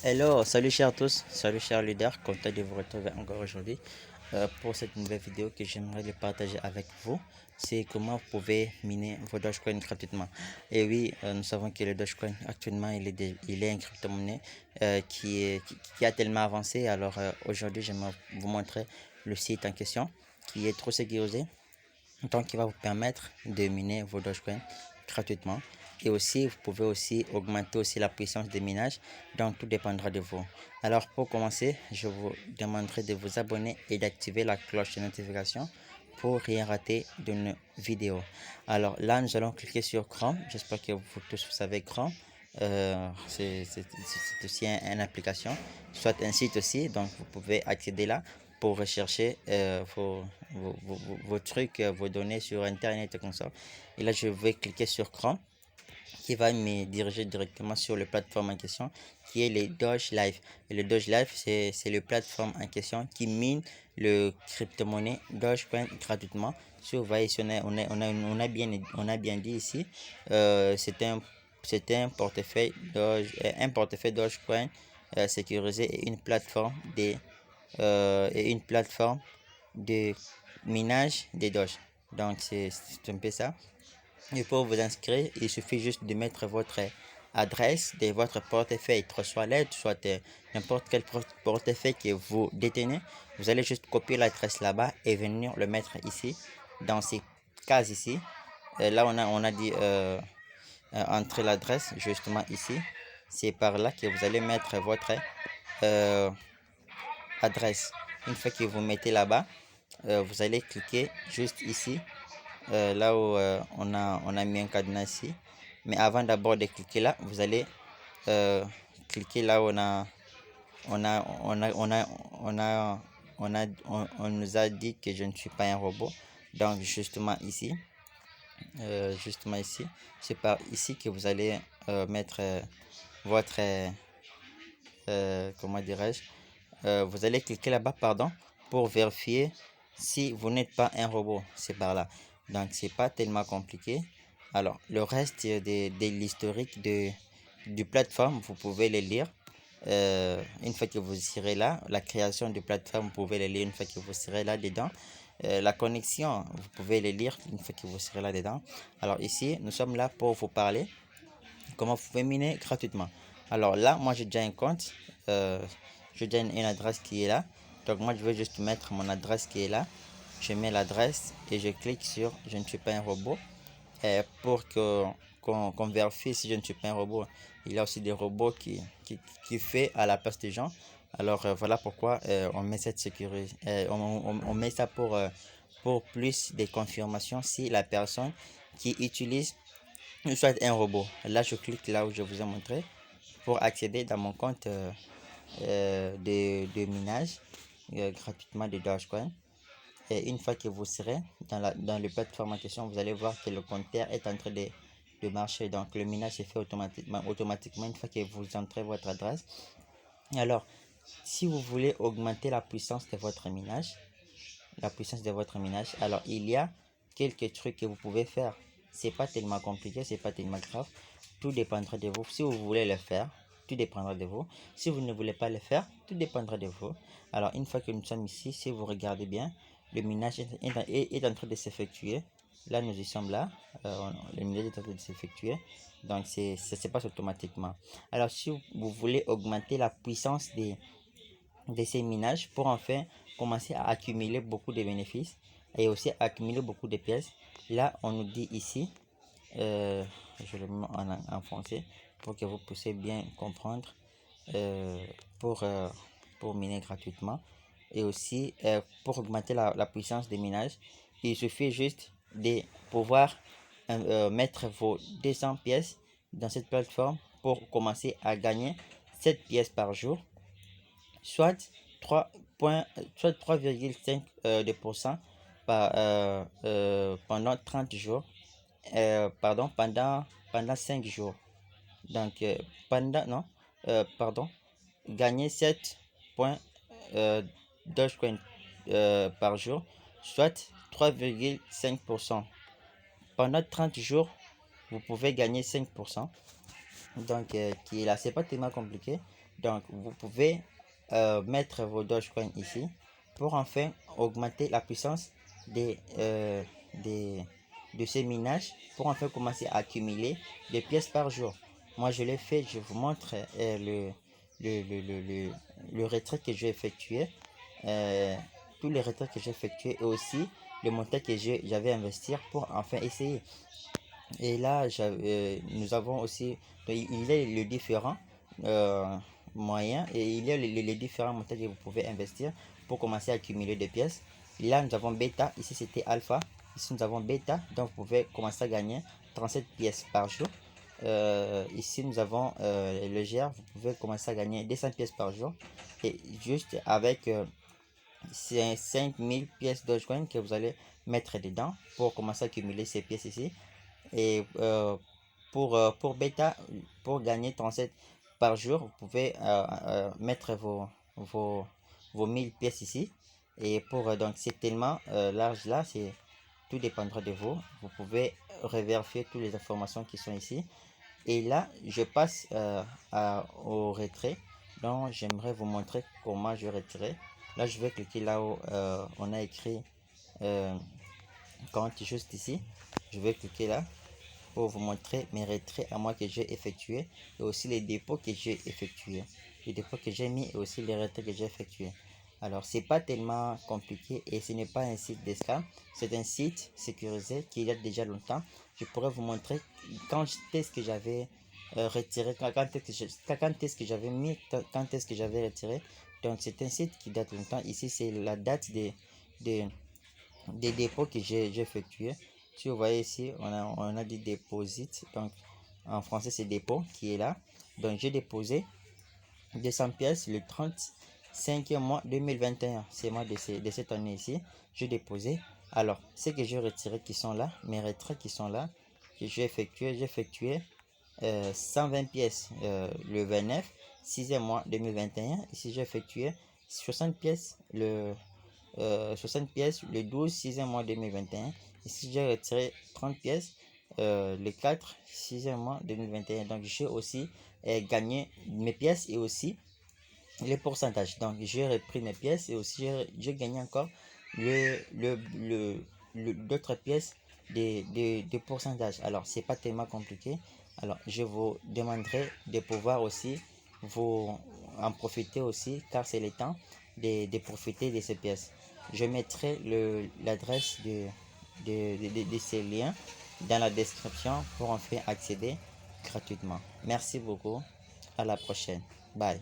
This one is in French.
Hello, salut chers tous, salut chers leaders, content de vous retrouver encore aujourd'hui pour cette nouvelle vidéo que j'aimerais le partager avec vous. C'est comment vous pouvez miner vos Dogecoin gratuitement. Et oui, nous savons que le Dogecoin actuellement il est une crypto-monnaie qui a tellement avancé. Alors aujourd'hui, j'aimerais vous montrer le site en question qui est trop sécurisé, donc qui va vous permettre de miner vos Dogecoin gratuitement. Et aussi vous pouvez aussi augmenter aussi la puissance de minage, donc tout dépendra de vous. Alors pour commencer, je vous demanderai de vous abonner et d'activer la cloche de notification pour rien rater de nos vidéos. Alors là nous allons cliquer sur Chrome. J'espère que vous tous vous savez Chrome. C'est aussi une application, soit un site aussi, donc vous pouvez accéder là pour rechercher vos trucs, vos données sur internet comme ça. Et là je vais cliquer sur Chrome qui va me diriger directement sur le plateforme en question qui est les Doge Live. Et le Doge Live, c'est le plateforme en question qui mine le crypto-monnaie Dogecoin gratuitement. Si vous voyez ici, on a bien dit ici, c'est un portefeuille Dogecoin sécurisé et une plateforme de minage des Doge. Donc c'est un peu ça. Et pour vous inscrire, il suffit juste de mettre votre adresse de votre portefeuille, soit l'aide, soit n'importe quel portefeuille que vous détenez. Vous allez juste copier l'adresse là-bas et venir le mettre ici, dans ces cases ici. Là, on a dit entrer l'adresse justement ici. C'est par là que vous allez mettre votre euh, adresse. Une fois que vous mettez là-bas, vous allez cliquer juste ici là où on a mis un cadenas ici. Mais avant d'abord de cliquer là, vous allez cliquer là où on nous a dit que je ne suis pas un robot. Donc justement ici, c'est par ici que vous allez mettre votre comment dirais-je, vous allez cliquer là-bas, pardon, pour vérifier si vous n'êtes pas un robot. C'est par là. Donc, c'est pas tellement compliqué. Alors, le reste de l'historique du plateforme, vous pouvez le lire. Une fois que vous serez là, la création du plateforme, vous pouvez le lire une fois que vous serez là-dedans. La connexion, vous pouvez le lire une fois que vous serez là-dedans. Alors ici, nous sommes là pour vous parler comment vous pouvez miner gratuitement. Alors là, moi j'ai déjà un compte, j'ai déjà une adresse qui est là. Donc moi je vais juste mettre mon adresse qui est là. Je mets l'adresse et je clique sur je ne suis pas un robot. Et pour qu'on vérifie si je ne suis pas un robot, il y a aussi des robots qui fait à la place des gens. Alors voilà pourquoi on met cette sécurité, on met ça pour plus de confirmation si la personne qui utilise soit un robot. Là, je clique là où je vous ai montré pour accéder dans mon compte de minage gratuitement de Dogecoin. Et une fois que vous serez dans le plateforme en question, vous allez voir que le compteur est en train de marcher. Donc, le minage est fait automatiquement une fois que vous entrez votre adresse. Alors, si vous voulez augmenter la puissance de votre minage, alors il y a quelques trucs que vous pouvez faire. C'est pas tellement compliqué, c'est pas tellement grave. Tout dépendra de vous. Si vous voulez le faire, tout dépendra de vous. Si vous ne voulez pas le faire, tout dépendra de vous. Alors une fois que nous sommes ici, si vous regardez bien, le minage est en train de s'effectuer. Là nous y sommes là, le minage est en train de s'effectuer. Donc ça se passe automatiquement. Alors si vous voulez augmenter la puissance de ces minages pour enfin commencer à accumuler beaucoup de bénéfices et aussi accumuler beaucoup de pièces. Là, on nous dit ici, je le mets en français pour que vous puissiez bien comprendre, euh, pour, euh, pour miner gratuitement et aussi pour augmenter la puissance des minages. Il suffit juste de pouvoir mettre vos 200 pièces dans cette plateforme pour commencer à gagner 7 pièces par jour, soit 3,5% pendant 30 jours, pendant 5 jours. Donc, gagner 7 points Dogecoin par jour, soit 3,5%. Pendant 30 jours, vous pouvez gagner 5%. Donc, qui est là, c'est pas tellement compliqué. Donc, vous pouvez mettre vos Dogecoin ici pour enfin augmenter la puissance des, de ces minages pour enfin commencer à accumuler des pièces par jour. Moi, je l'ai fait, je vous montre le, le, le, le, le retrait que j'ai effectué, euh, tous les retraits que j'ai effectués et aussi le montant que j'avais investir pour enfin essayer. Et là, nous avons aussi, il y a les différents moyens et il y a les différents montants que vous pouvez investir pour commencer à accumuler des pièces. Là, nous avons bêta, ici c'était alpha, ici nous avons bêta, donc vous pouvez commencer à gagner 37 pièces par jour. Ici nous avons le GR, vous pouvez commencer à gagner 200 pièces par jour et juste avec c'est 5000 pièces Dogecoin que vous allez mettre dedans pour commencer à accumuler ces pièces ici. Et pour bêta, pour gagner 37 par jour, vous pouvez mettre vos 1000 pièces ici. Et pour donc c'est tellement large là, c'est tout dépendra de vous. Vous pouvez revérifier toutes les informations qui sont ici. Et là, je passe au retrait. Donc, j'aimerais vous montrer comment je retire. Là, je vais cliquer là où on a écrit compte juste ici. Je vais cliquer là pour vous montrer mes retraits à moi que j'ai effectués et aussi les dépôts que j'ai effectués. Les dépôts que j'ai mis et aussi les retraits que j'ai effectués. Alors, c'est pas tellement compliqué et ce n'est pas un site de scam. C'est un site sécurisé qui date déjà longtemps. Je pourrais vous montrer quand est-ce que j'avais retiré, quand est-ce que j'avais mis, quand est-ce que j'avais retiré. Donc, c'est un site qui date longtemps. Ici, c'est la date des, des dépôts que j'ai effectués. Si vous voyez ici, on a dit deposit. Donc, en français, c'est dépôt qui est là. Donc, j'ai déposé 200 pièces le 35e mois 2021. C'est moi de cette année ici. J'ai déposé. Alors, ce que j'ai retiré qui sont là, mes retraits qui sont là, que j'ai effectué 120 pièces le 29, 6e mois 2021. Ici, j'ai effectué 60 pièces 60 pièces le 12, 6e mois 2021. Ici, j'ai retiré 30 pièces le 4, 6e mois 2021. Donc, j'ai aussi gagné mes pièces et aussi les pourcentages. Donc, j'ai repris mes pièces et aussi j'ai gagné encore d'autres pièces des pourcentages. Alors, c'est pas tellement compliqué. Alors, je vous demanderai de pouvoir aussi vous en profiter aussi car c'est le temps de profiter de ces pièces. Je mettrai l'adresse de ces liens dans la description pour en faire accéder gratuitement. Merci beaucoup. À la prochaine. Bye.